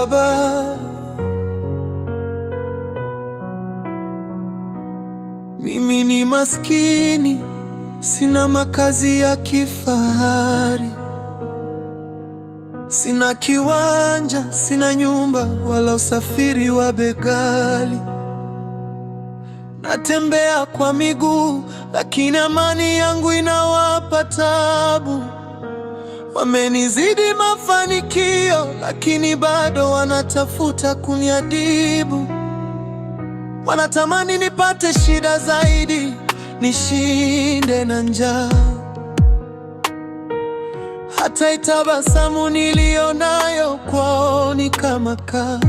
Baba, mimi ni maskini, sina makazi ya kifahari, sina kiwanja, sina nyumba wala usafiri wa bei ghali. Natembea kwa miguu, lakini amani yangu inawapa taabu. Wamenizidi mafanikio, lakini bado wanatafuta kuniadhibu. Wanatamani nipate shida zaidi, nishinde na njaa. Hata itabasamu nilionayo kwao ni kama kaa.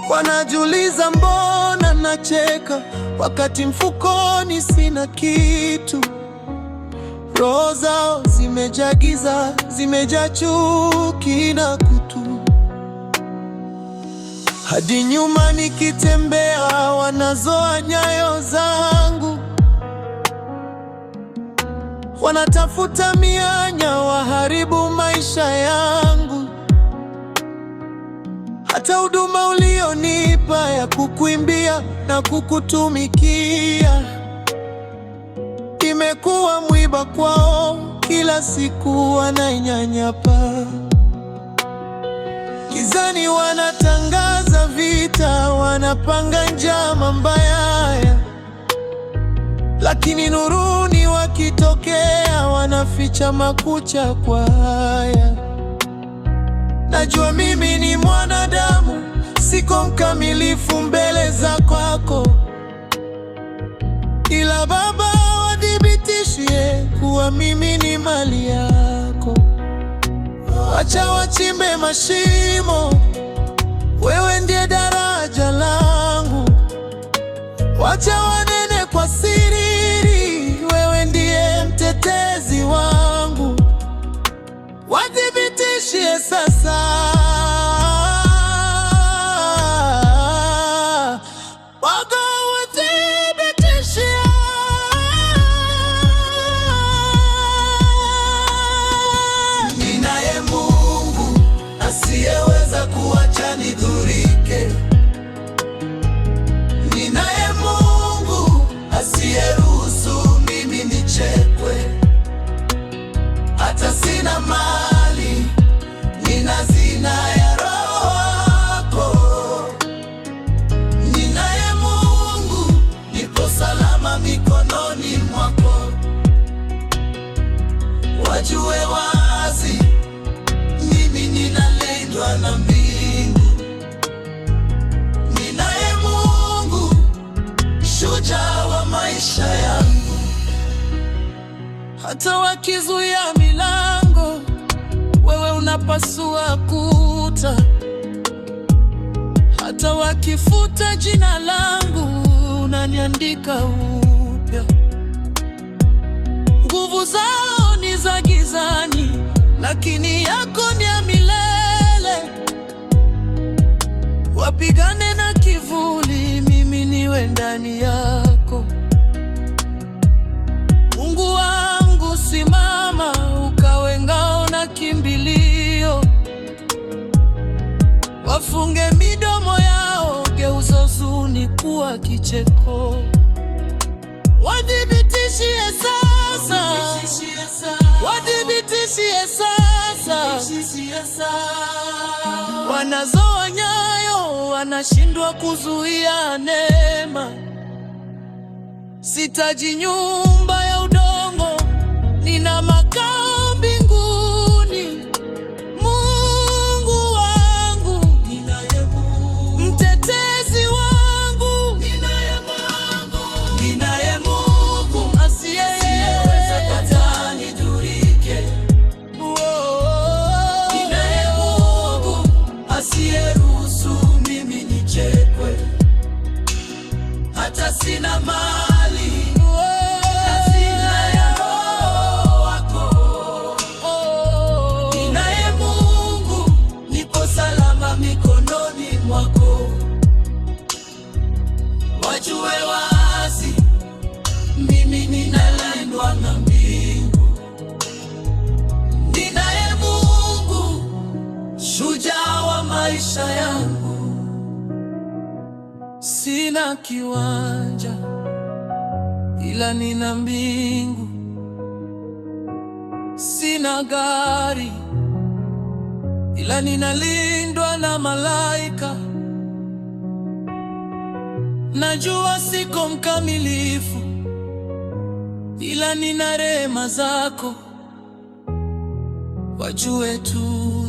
Wanajiuliza mbona nacheka wakati mfukoni sina kitu. Roho zao zimejaa giza, zimejaa chuki na kutu. Hadi nyuma nikitembea wanazoa nyayo zangu. Wanatafuta mianya waharibu maisha yangu. Hata huduma ulionipa ya kukuimbia na kukutumikia imekuwa mwiba kwao, kila siku wanainyanyapa. Gizani wanatangaza vita, wanapanga njama mbaya, lakini nuruni wakitokea wanaficha makucha kwa haya. Najua mimi ni mwanadamu, siko mkamilifu mbele za kwako, ila Baba wadhibitishie kuwa mimi ni mali yako. Acha wachimbe mashimo, wewe ndiye daraja langu. Wacha wanene kwa siri, wewe ndiye mtetezi wangu. Wadhibitishie sasa, asiyeweza kuacha nidhurike. Ninaye Mungu asiyeruhusu mimi nichekwe. Hata sina mali, nina hazina ya Roho wako. Ninaye Mungu, nipo salama mikononi mwako. Wajue wazi ninalindwa na mbingu. Ninaye Mungu, shujaa wa maisha yangu. Hata wakizuia milango, wewe unapasua kuta. Hata wakifuta jina langu, unaniandika upya. Nguvu zao ni za gizani, lakini yako ni ya milele. Wapigane na kivuli, mimi niwe ndani yako. Mungu wangu, simama ukawe ngao na kimbilio. Wafunge midomo yao, geuza huzuni kuwa kicheko. Wadhibitishie sasa, wadhibitishie sasa. Wanazoa nyayo, wanashindwa kuzuia neema. Sitaji nyumba ya udongo, nina makao mbinguni. Mungu wangu, ninaye Mungu. Mtetezi wangu, ninaye Mungu. Ninaye Mungu asiyeweza kuacha nidhurike. Ninaye Mungu asiyeruhusu mimi nichekwe. Hata sina mali, hazina ya Roho wako. Ninaye Mungu, nipo salama mikononi mwako. Wajue wazi mimi ninalindwa na mbingu. Ninaye Mungu, maisha yangu. Sina kiwanja ila nina mbingu, sina gari ila ninalindwa na malaika. Najua siko mkamilifu ila nina rehema zako. Wajue tu